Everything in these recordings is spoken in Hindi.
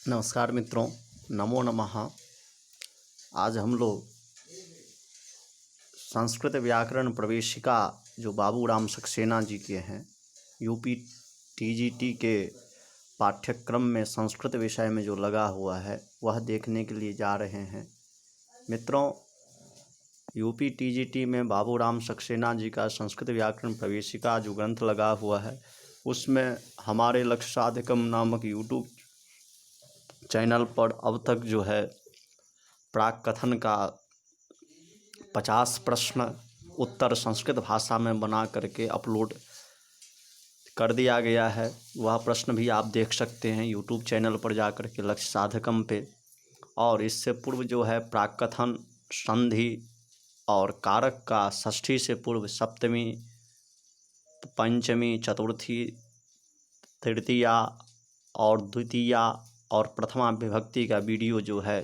नमस्कार मित्रों, नमो नमः। आज हम लोग संस्कृत व्याकरण प्रवेशिका जो बाबूराम सक्सेना जी के हैं, यूपी टीजीटी के पाठ्यक्रम में संस्कृत विषय में जो लगा हुआ है वह देखने के लिए जा रहे हैं। मित्रों, यूपी टीजीटी में बाबूराम सक्सेना जी का संस्कृत व्याकरण प्रवेशिका जो ग्रंथ लगा हुआ है उसमें हमारे लक्ष्य साधकम नामक यूट्यूब चैनल पर अब तक जो है प्राक कथन का 50 प्रश्न उत्तर संस्कृत भाषा में बना करके अपलोड कर दिया गया है। वह प्रश्न भी आप देख सकते हैं यूट्यूब चैनल पर जा कर के लक्ष्य साधकम पे। और इससे पूर्व जो है प्राक कथन, संधि और कारक का षष्ठी से पूर्व सप्तमी, पंचमी, चतुर्थी, तृतीया और द्वितीया और प्रथमा विभक्ति का वीडियो जो है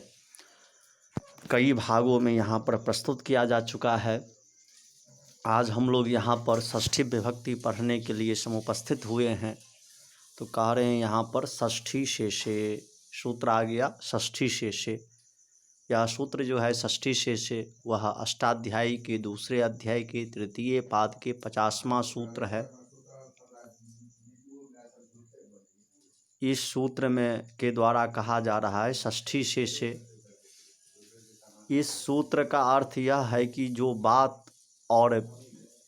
कई भागों में यहाँ पर प्रस्तुत किया जा चुका है। आज हम लोग यहाँ पर षष्ठी विभक्ति पढ़ने के लिए समुपस्थित हुए हैं, तो कह रहे हैं यहाँ पर षष्ठी शेषे सूत्र आ गया। षष्ठी शेषे यह सूत्र जो है षष्ठी शेषे वह अष्टाध्यायी के दूसरे अध्याय के तृतीय पाद के 50वां सूत्र है। इस सूत्र में के द्वारा कहा जा रहा है षष्ठी शेषे। इस सूत्र का अर्थ यह है कि जो बात और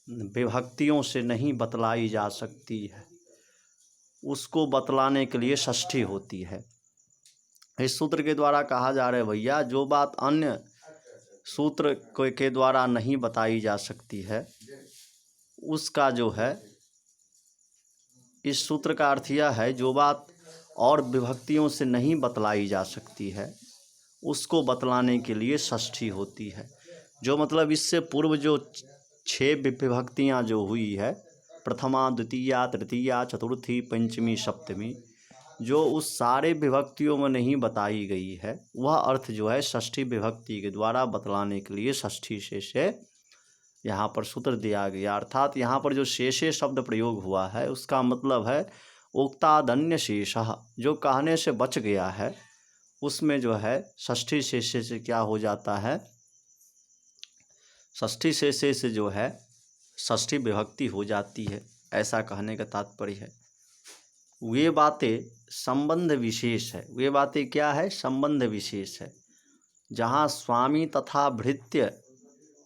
विभक्तियों से नहीं बतलाई जा सकती है उसको बतलाने के लिए षष्ठी होती है। इस सूत्र के द्वारा कहा जा रहा है भैया जो बात अन्य सूत्र के द्वारा नहीं बताई जा सकती है उसका जो है, इस सूत्र का अर्थ यह है जो बात और विभक्तियों से नहीं बतलाई जा सकती है उसको बतलाने के लिए षष्ठी होती है। जो मतलब इससे पूर्व जो 6 विभक्तियाँ जो हुई है, प्रथमा, द्वितीया, तृतीया, चतुर्थी, पंचमी, सप्तमी, जो उस सारे विभक्तियों में नहीं बताई गई है वह अर्थ जो है षष्ठी विभक्ति के द्वारा बतलाने के लिए षष्ठी शेषे यहाँ पर सूत्र दिया गया। अर्थात यहाँ पर जो शेषे शब्द प्रयोग हुआ है उसका मतलब है उक्तादन्य शेषः, जो कहने से बच गया है उसमें जो है षष्ठी शेषे से क्या हो जाता है, षष्ठी शेषे से जो है षष्ठी विभक्ति हो जाती है। ऐसा कहने का तात्पर्य है। वे बातें संबंध विशेष है। वे बातें क्या है? संबंध विशेष है। जहाँ स्वामी तथा भृत्य,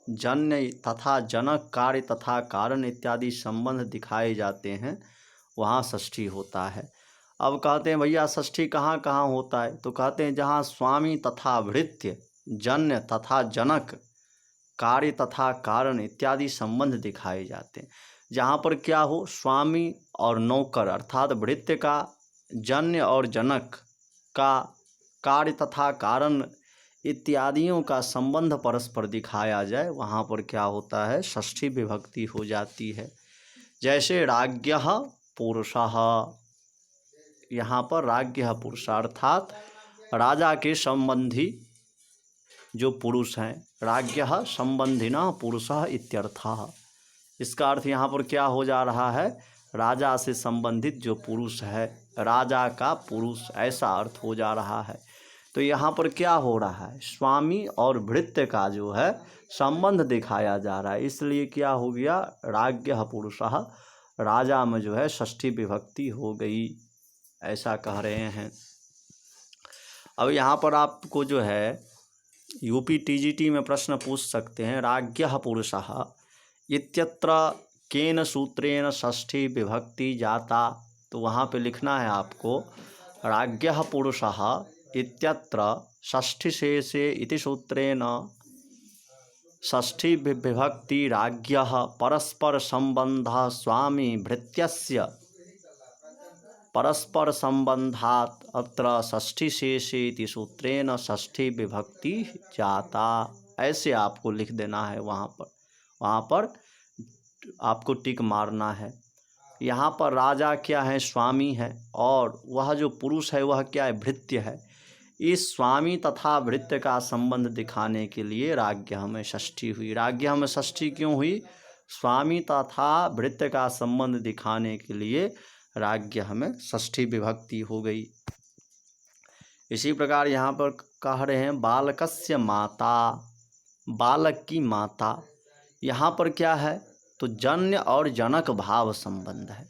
जन्य तथा जनक, कार्य तथा कारण इत्यादि संबंध दिखाए जाते हैं वहाँ षष्ठी होता है। अब कहते हैं भैया षष्ठी कहाँ कहाँ होता है, तो कहते हैं जहाँ स्वामी तथा भृत्य, जन्य तथा जनक, कार्य तथा कारण इत्यादि संबंध दिखाए जाते हैं। जहाँ पर क्या हो, स्वामी और नौकर अर्थात भृत्य का, जन्य और जनक का, कार्य तथा कारण इत्यादियों का संबंध परस्पर दिखाया जाए वहाँ पर क्या होता है, षष्ठी विभक्ति हो जाती है। जैसे राज्ञः पुरुषः, यहाँ पर राज्ञः पुरुष अर्थात राजा के संबंधी जो पुरुष हैं, राज्ञः संबंधिनः पुरुषः इत्यर्थः। इसका अर्थ यहाँ पर क्या हो जा रहा है, राजा से संबंधित जो पुरुष है, राजा का पुरुष, ऐसा अर्थ हो जा रहा है। तो यहाँ पर क्या हो रहा है, स्वामी और भृत्य का जो है संबंध दिखाया जा रहा है, इसलिए क्या हो गया, राज्ञः पुरुषः, राजा में जो है षष्ठी विभक्ति हो गई, ऐसा कह रहे हैं। अब यहाँ पर आपको जो है यूपी टीजीटी में प्रश्न पूछ सकते हैं, राज्ञः पुरुषः इत्यत्र केन सूत्रेण षष्ठी विभक्ति जाता, तो वहाँ पे लिखना है आपको राज्ञः पुरुषः इत्यत्र षष्ठी शेषे इति सूत्रेण षष्ठी विभक्ति राज्ञः परस्पर संबंधः स्वामी भृत्यस्य परस्पर संबंधात अत्र षष्ठी शेषे इति सूत्रेण षष्ठी विभक्ति जाता। ऐसे आपको लिख देना है, वहाँ पर आपको टिक मारना है। यहाँ पर राजा क्या है, स्वामी है, और वह जो पुरुष है वह क्या है, भृत्य है। इस स्वामी तथा भृत्य का संबंध दिखाने के लिए राज्ञः में षष्ठी हुई। राज्ञः में षष्ठी क्यों हुई, स्वामी तथा भृत्य का संबंध दिखाने के लिए राज्ञः में षष्ठी विभक्ति हो गई। इसी प्रकार यहाँ पर कह रहे हैं बालकस्य माता, बालक की माता। यहाँ पर क्या है, तो जन्य और जनक भाव संबंध है।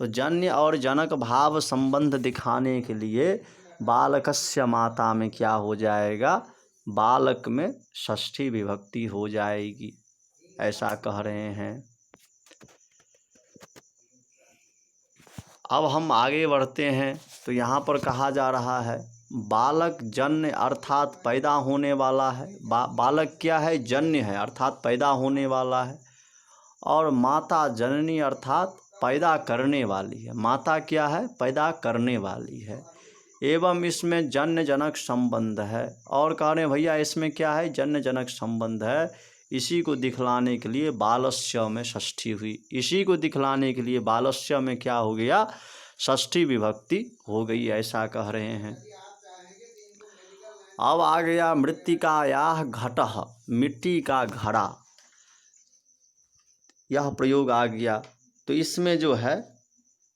तो जन्य और जनक भाव संबंध दिखाने के लिए बालकस्य माता में क्या हो जाएगा, बालक में षष्ठी विभक्ति हो जाएगी, ऐसा कह रहे हैं। अब हम आगे बढ़ते हैं तो यहाँ पर कहा जा रहा है बालक जन्य अर्थात पैदा होने वाला है। बालक क्या है, जन्य है अर्थात पैदा होने वाला है। और माता जननी अर्थात पैदा करने वाली है। माता क्या है, पैदा करने वाली है। एवं इसमें जन्य जनक संबंध है। और कह रहे हैं भैया इसमें क्या है, जन्य जनक संबंध है। इसी को दिखलाने के लिए बालस्य में षष्ठी हुई। इसी को दिखलाने के लिए बालस्य में क्या हो गया, षष्ठी विभक्ति हो गई, ऐसा कह रहे हैं। अब आ गया मृत्तिकायाः घटः, मिट्टी का घड़ा, यह प्रयोग आ गया। तो इसमें जो है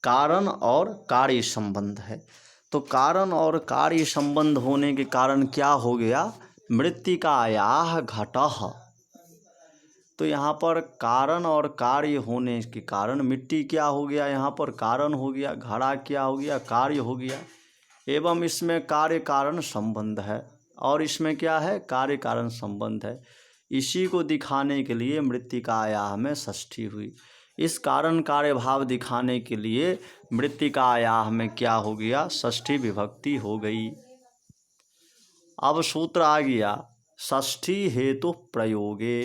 कारण और कार्य संबंध है। तो कारण और कार्य संबंध होने के कारण क्या हो गया, मृत्तिकायाः घटः। तो यहाँ पर कारण और कार्य होने के कारण मिट्टी क्या हो गया, यहाँ पर कारण हो गया, घड़ा क्या हो गया, कार्य हो गया। एवं इसमें कार्य कारण संबंध है। और इसमें क्या है, कार्य कारण संबंध है। इसी को दिखाने के लिए मृत्तिकायाः में षष्ठी हुई। इस कारण कार्य भाव दिखाने के लिए मृत्तिकायाः में क्या हो गया, षष्ठी विभक्ति हो गई। अब सूत्र आ गया षष्ठी हेतु प्रयोगे।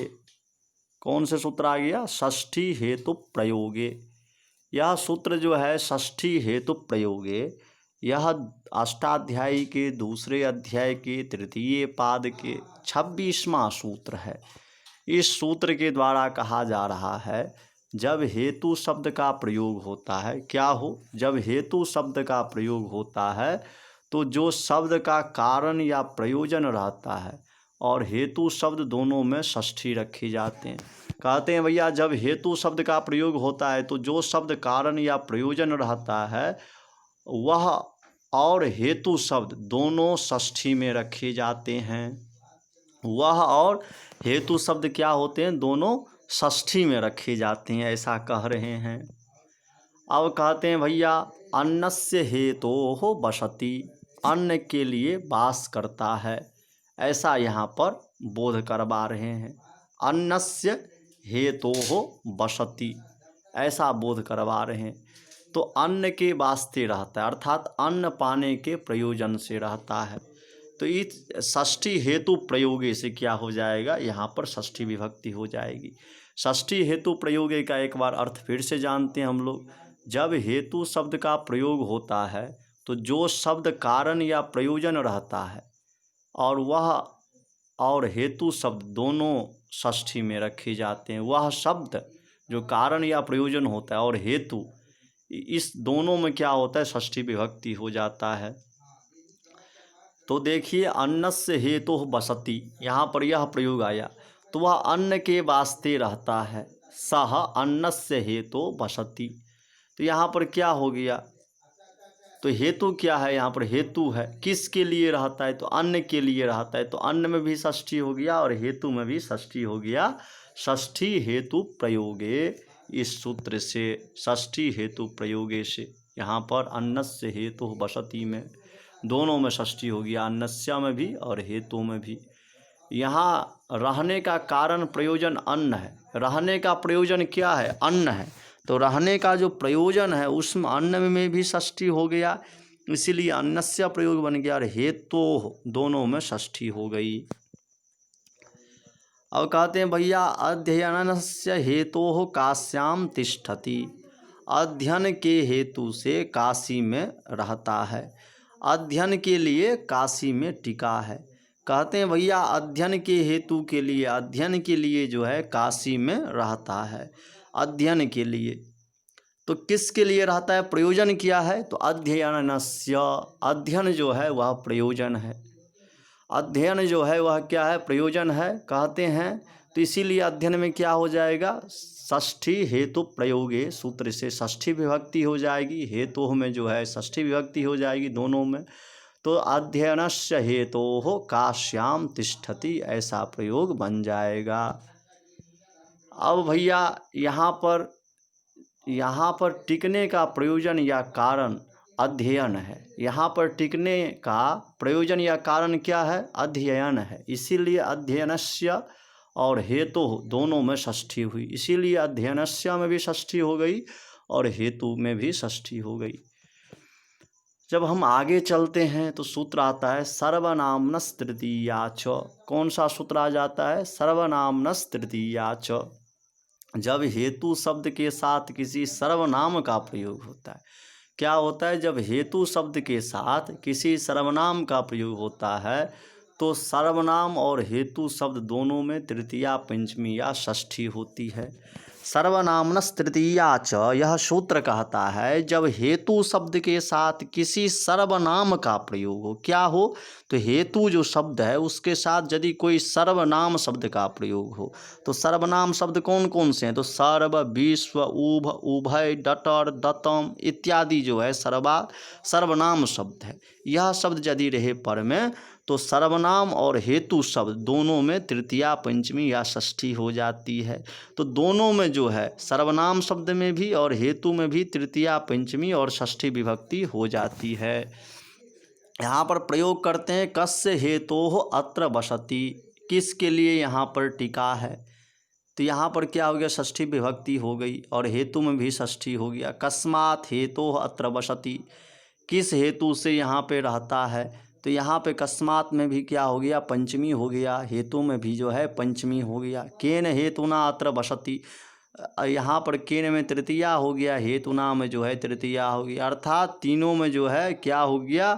कौन से सूत्र आ गया, षष्ठी हेतु प्रयोगे। यह सूत्र जो है षष्ठी हेतु प्रयोगे, यह अष्टाध्यायी के दूसरे अध्याय के तृतीय पाद के 26वां सूत्र है। इस सूत्र के द्वारा कहा जा रहा है जब हेतु शब्द का प्रयोग होता है, क्या हो, जब हेतु शब्द का प्रयोग होता है तो जो शब्द का कारण या प्रयोजन रहता है और हेतु शब्द दोनों में षष्ठी रखी जाते हैं। कहते हैं भैया जब हेतु शब्द का प्रयोग होता है तो जो शब्द कारण या प्रयोजन रहता है वह और हेतु शब्द दोनों षष्ठी में रखे जाते हैं। वह और हेतु शब्द क्या होते हैं, दोनों षष्ठी में रखे जाते हैं, ऐसा कह रहे हैं। अब कहते हैं भैया अन्नस्य हेतोः बसति, अन्न के लिए वास करता है, ऐसा यहाँ पर बोध करवा रहे हैं। अन्नस्य हेतोः बसति, ऐसा बोध करवा रहे हैं। तो अन्न के वास्ते रहता है अर्थात अन्न पाने के प्रयोजन से रहता है। तो इस षष्ठी हेतु प्रयोगे से क्या हो जाएगा, यहाँ पर षष्ठी विभक्ति हो जाएगी। षष्ठी हेतु प्रयोगे का एक बार अर्थ फिर से जानते हैं हम लोग। जब हेतु शब्द का प्रयोग होता है तो जो शब्द कारण या प्रयोजन रहता है और वह और हेतु शब्द दोनों षष्ठी में रखे जाते हैं। वह शब्द जो कारण या प्रयोजन होता है और हेतु, इस दोनों में क्या होता है, षष्ठी विभक्ति हो जाता है। तो देखिए अन्नस्य हेतुः बसति, यहाँ पर यह प्रयोग आया तो वह अन्न के वास्ते रहता है। सह अन्नस्य हेतुः बसति, तो यहाँ पर क्या हो गया, तो हेतु क्या है, यहाँ पर हेतु है, किसके लिए रहता है, तो अन्न के लिए रहता है। तो अन्न में भी षष्ठी हो गया और हेतु में भी षष्ठी हो गया। षष्ठी हेतु प्रयोगे, इस सूत्र से षष्ठी हेतु प्रयोगे से यहाँ पर अन्नस्य हेतु बसति में दोनों में षष्ठी हो गया, अन्नस्य में भी और हेतु में भी। यहाँ रहने का कारण प्रयोजन अन्न है, रहने का प्रयोजन क्या है, अन्न है। तो रहने का जो प्रयोजन है उसमें अन्न में भी षष्ठी हो गया, इसीलिए अन्नस्य प्रयोग बन गया और हेतु दोनों में षष्ठी हो गई। अब कहते हैं भैया अध्ययनस्य हेतोः काश्याम तिष्ठति, अध्ययन के हेतु से काशी में रहता है, अध्ययन के लिए काशी में टिका है। कहते हैं भैया अध्ययन के हेतु के लिए, अध्ययन के लिए जो है काशी में रहता है, अध्ययन के लिए। तो किसके लिए रहता है, प्रयोजन क्या है, तो अध्ययनस्य, अध्ययन जो है वह प्रयोजन है, अध्ययन जो है वह क्या है, प्रयोजन है कहते हैं। तो इसीलिए अध्ययन में क्या हो जाएगा, षष्ठी हेतु प्रयोगे सूत्र से षष्ठी विभक्ति हो जाएगी, हेतु में जो है षष्ठी विभक्ति हो जाएगी दोनों में। तो अध्ययनस्य हेतोः काश्याम तिष्ठति, ऐसा प्रयोग बन जाएगा। अब भैया यहाँ पर टिकने का प्रयोजन या कारण अध्ययन है। यहाँ पर टिकने का प्रयोजन या कारण क्या है? अध्ययन है। इसीलिए अध्ययनस्य और हेतु दोनों में षष्ठी हुई, इसीलिए अध्ययनस्य में भी षष्ठी हो गई और हेतु में भी षष्ठी हो गई। जब हम आगे चलते हैं तो सूत्र आता है सर्वनामनस् तृतीया च। कौन सा सूत्र आ जाता है? सर्वनामनस् तृतीया च। जब हेतु शब्द के साथ किसी सर्वनाम का प्रयोग होता है, क्या होता है? जब हेतु शब्द के साथ किसी सर्वनाम का प्रयोग होता है तो सर्वनाम और हेतु शब्द दोनों में तृतीया, पंचमी या षष्ठी होती है। सर्वनामनस् तृतीया च, यह सूत्र कहता है जब हेतु शब्द के साथ किसी सर्वनाम का प्रयोग हो। क्या हो? तो हेतु जो शब्द है उसके साथ यदि कोई सर्वनाम शब्द का प्रयोग हो, तो सर्वनाम शब्द कौन कौन से हैं? तो सर्व, विश्व, उभ, उभय, डटर, दतम इत्यादि जो है सर्वनाम शब्द है। यह शब्द यदि रहे पर में तो सर्वनाम और हेतु शब्द दोनों में तृतीया, पंचमी या षष्ठी हो जाती है। तो दोनों में जो है सर्वनाम शब्द में भी और हेतु में भी तृतीया, पंचमी और षष्ठी विभक्ति हो जाती है। यहाँ पर प्रयोग करते हैं कस्य हेतोः अत्र वसति, किसके लिए यहाँ पर टिका है? तो यहाँ पर क्या हो गया? षष्ठी विभक्ति हो गई और हेतु में भी षष्ठी हो गया। कस्मात् हेतोः अत्र वसति, किस हेतु से यहाँ पे रहता है? तो यहाँ पे कस्मात् में भी क्या हो गया? पंचमी हो गया। हेतु में भी जो है पंचमी हो गया। केन हेतुना अत्र वसति, यहाँ पर केन में तृतीया हो गया, हेतुना में जो है तृतीया हो गया। अर्थात तीनों में जो है क्या हो गया?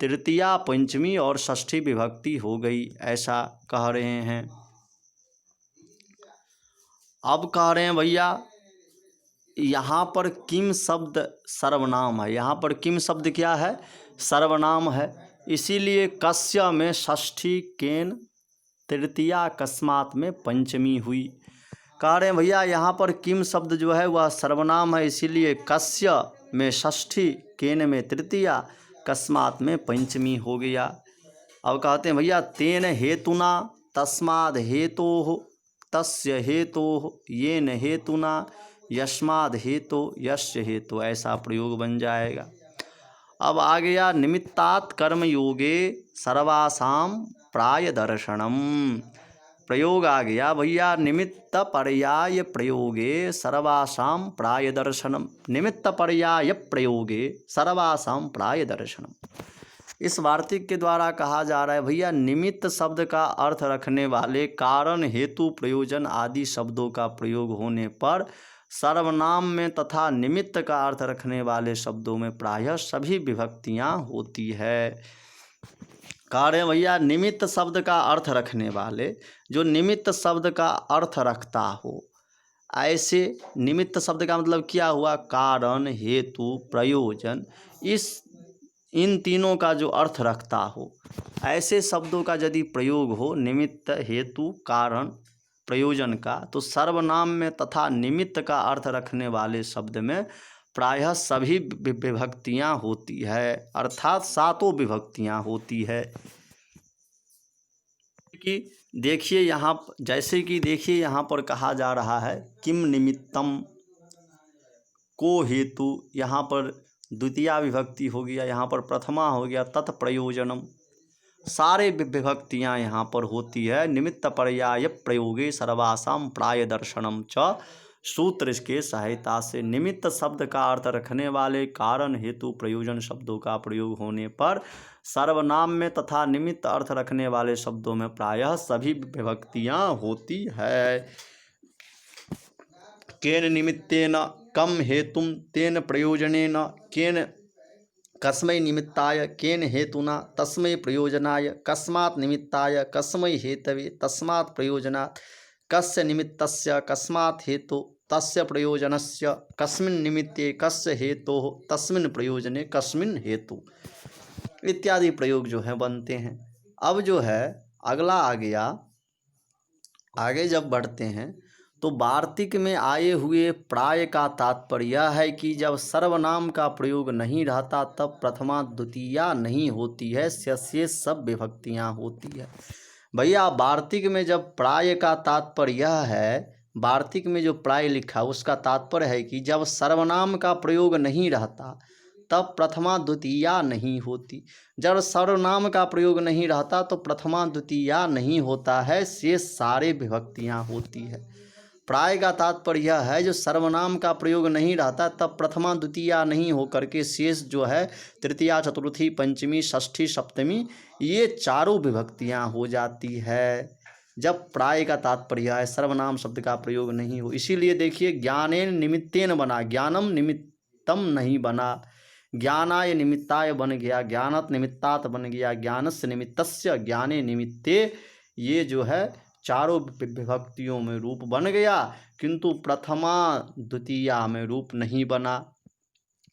तृतीया, पंचमी और षष्ठी विभक्ति हो गई, ऐसा कह रहे हैं। अब कह रहे हैं भैया यहाँ पर किम शब्द सर्वनाम है। यहाँ पर किम शब्द क्या है? सर्वनाम है। इसीलिए कस्य में षष्ठी, केन तृतीया, कस्मात् में पंचमी हुई। कह रहे हैं भैया यहाँ पर किम शब्द जो है वह सर्वनाम है, इसीलिए कस्य में षष्ठी, केन में तृतीया, कस्मात् में पंचमी हो गया। अब कहते हैं भैया तेन हेतुना, तस्माद् हेतोः, तस्य हेतोः, येन हेतुना, यस्माद् हेतु, यस्य हेतु, ऐसा प्रयोग बन जाएगा। अब आ गया निमित्तात् कर्मयोगे सर्वासाम प्राय दर्शनम। प्रयोग आ गया भैया निमित्त पर्याय प्रयोगे सर्वासाम प्राय दर्शनम। निमित्त पर्याय प्रयोगे सर्वासाम प्राय दर्शनम। इस वार्तिक के द्वारा कहा जा रहा है भैया निमित्त शब्द का अर्थ रखने वाले कारण, हेतु, प्रयोजन आदि शब्दों का प्रयोग होने पर सर्वनाम में तथा निमित्त का अर्थ रखने वाले शब्दों में प्रायः सभी विभक्तियां होती है। कार्य भैया निमित्त शब्द का अर्थ रखने वाले, जो निमित्त शब्द का अर्थ रखता हो, ऐसे निमित्त शब्द का मतलब क्या हुआ? कारण, हेतु, प्रयोजन, इन तीनों का जो अर्थ रखता हो, ऐसे शब्दों का यदि प्रयोग हो निमित्त, हेतु, कारण, प्रयोजन का, तो सर्वनाम में तथा निमित्त का अर्थ रखने वाले शब्द में प्रायः सभी विभक्तियां होती है, अर्थात सातों विभक्तियां होती है। कि देखिए यहाँ, जैसे कि देखिए यहाँ पर कहा जा रहा है किम निमित्तम, को हेतु, यहाँ पर द्वितीया विभक्ति हो गया, यहाँ पर प्रथमा हो गया, तत्प्रयोजनम, सारे विभक्तियाँ यहाँ पर होती है। निमित्त पर्याय प्रयोगे सर्वासाम प्राय दर्शनम च, सूत्र इसके सहायता से निमित्त शब्द का अर्थ रखने वाले कारण, हेतु, प्रयोजन शब्दों का प्रयोग होने पर सर्वनाम में तथा निमित्त अर्थ रखने वाले शब्दों में प्रायः सभी विभक्तियाँ होती है। केन निमित्तेन कम हेतुम तेन प्रयोजनेन, केन कस्मै निमित्ताय, केन हेतुना तस्मै प्रयोजनाय, कस्मात् निमित्ताय कस्मै हेतवे तस्मात् प्रयोजनात्, कस्य निमित्तस्य कस्मात् हेतु तस्य प्रयोजनस्य, कस्मिन् निमित्ते कस्य हेतोः तस्मिन् प्रयोजने कस्मिन् हेतु, इत्यादि प्रयोग जो है बनते हैं। अब जो है अगला आ गया, आगे जब बढ़ते हैं तो वार्तिक में आए हुए प्राय का तात्पर्य यह है कि जब सर्वनाम का प्रयोग नहीं रहता तब प्रथमा द्वितीया नहीं होती है, शेष सब विभक्तियां होती है। भैया वार्तिक में जब प्राय का तात्पर्य यह है, वार्तिक में जो प्राय लिखा उसका तात्पर्य है कि जब सर्वनाम का प्रयोग नहीं रहता तब प्रथमा द्वितीया नहीं होती। जब सर्वनाम का प्रयोग नहीं रहता तो प्रथमा द्वितीया नहीं होता है, शेष सारे विभक्तियां होती है। प्राय का तात्पर्य यह है जो सर्वनाम का प्रयोग नहीं रहता तब प्रथमा द्वितीया नहीं हो करके शेष जो है तृतीया चतुर्थी पंचमी षष्ठी सप्तमी ये चारों विभक्तियां हो जाती है। जब प्राय का तात्पर्य है सर्वनाम शब्द का प्रयोग नहीं हो, इसीलिए देखिए ज्ञानेन निमित्तेन बना, ज्ञानम निमित्तम नहीं बना, ज्ञानाय निमित्ताय बन गया, ज्ञानत निमित्तात बन गया, ज्ञानस्य निमित्तस्य ज्ञाने निमित्ते, ये जो है चारों विभक्तियों में रूप बन गया, किंतु प्रथमा द्वितीया में रूप नहीं बना।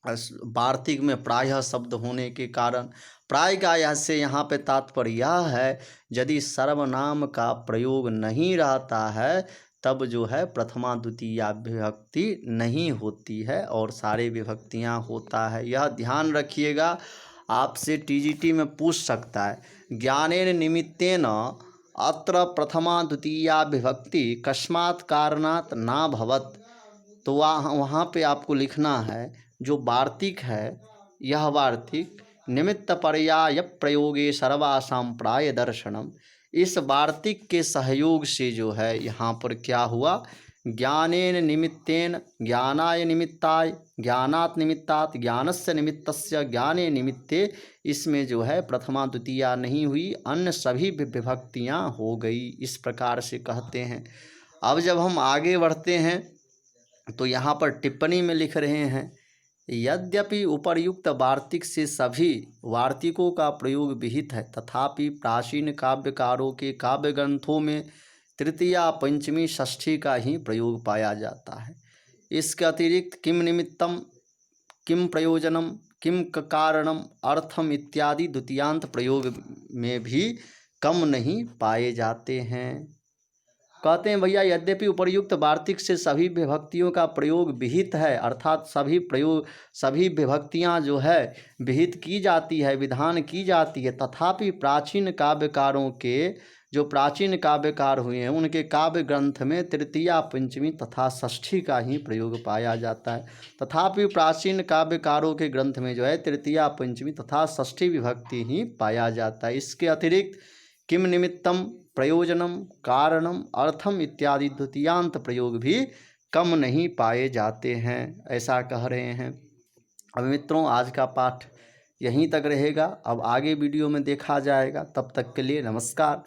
वार्तिक में प्रायः शब्द होने के कारण प्राय का से यहाँ पे तात्पर्य यह है यदि सर्वनाम का प्रयोग नहीं रहता है तब जो है प्रथमा द्वितीया विभक्ति नहीं होती है और सारे विभक्तियाँ होता है। यह ध्यान रखिएगा, आपसे टीजीटी में पूछ सकता है ज्ञानेन निमित्तेन अत्र प्रथमा द्वितीया विभक्ति कस्मात् कारणात् ना भवत। तो वहाँ पे आपको लिखना है जो वार्तिक है यह वार्तिक निमित्त पर्याय प्रयोगे सर्वासाम प्राय दर्शनम, इस वार्तिक के सहयोग से जो है यहाँ पर क्या हुआ, ज्ञानेन निमित्तेन ज्ञानाय निमित्ताय, ज्ञानात् निमित्तात् ज्ञानस्य निमित्तस्य ज्ञाने निमित्ते, इसमें जो है प्रथमा द्वितीया नहीं हुई, अन्य सभी विभक्तियाँ हो गई, इस प्रकार से कहते हैं। अब जब हम आगे बढ़ते हैं तो यहाँ पर टिप्पणी में लिख रहे हैं यद्यपि उपर्युक्त वार्तिक से सभी वार्तिकों का प्रयोग विहित है तथापि प्राचीन काव्यकारों के काव्य ग्रंथों में तृतीया पंचमी षष्ठी का ही प्रयोग पाया जाता है। इसके अतिरिक्त किम निमित्तम, किम प्रयोजनम, किम कारणम, अर्थम इत्यादि द्वितीयांत प्रयोग में भी कम नहीं पाए जाते हैं। कहते हैं भैया यद्यपि उपर्युक्त वार्तिक से सभी विभक्तियों का प्रयोग विहित है, अर्थात सभी विभक्तियां जो है विहित की जाती है, विधान की जाती है, तथापि प्राचीन काव्यकारों के जो प्राचीन काव्यकार हुए हैं उनके काव्य ग्रंथ में तृतीया पंचमी तथा षष्ठी का ही प्रयोग पाया जाता है। तथापि प्राचीन काव्यकारों के ग्रंथ में जो है तृतीया पंचमी तथा षष्ठी विभक्ति ही पाया जाता है। इसके अतिरिक्त किम निमित्तम, प्रयोजनम, कारणम, अर्थम इत्यादि द्वितीयांत प्रयोग भी कम नहीं पाए जाते हैं, ऐसा कह रहे हैं। अब मित्रों आज का पाठ यहीं तक रहेगा, अब आगे वीडियो में देखा जाएगा, तब तक के लिए नमस्कार।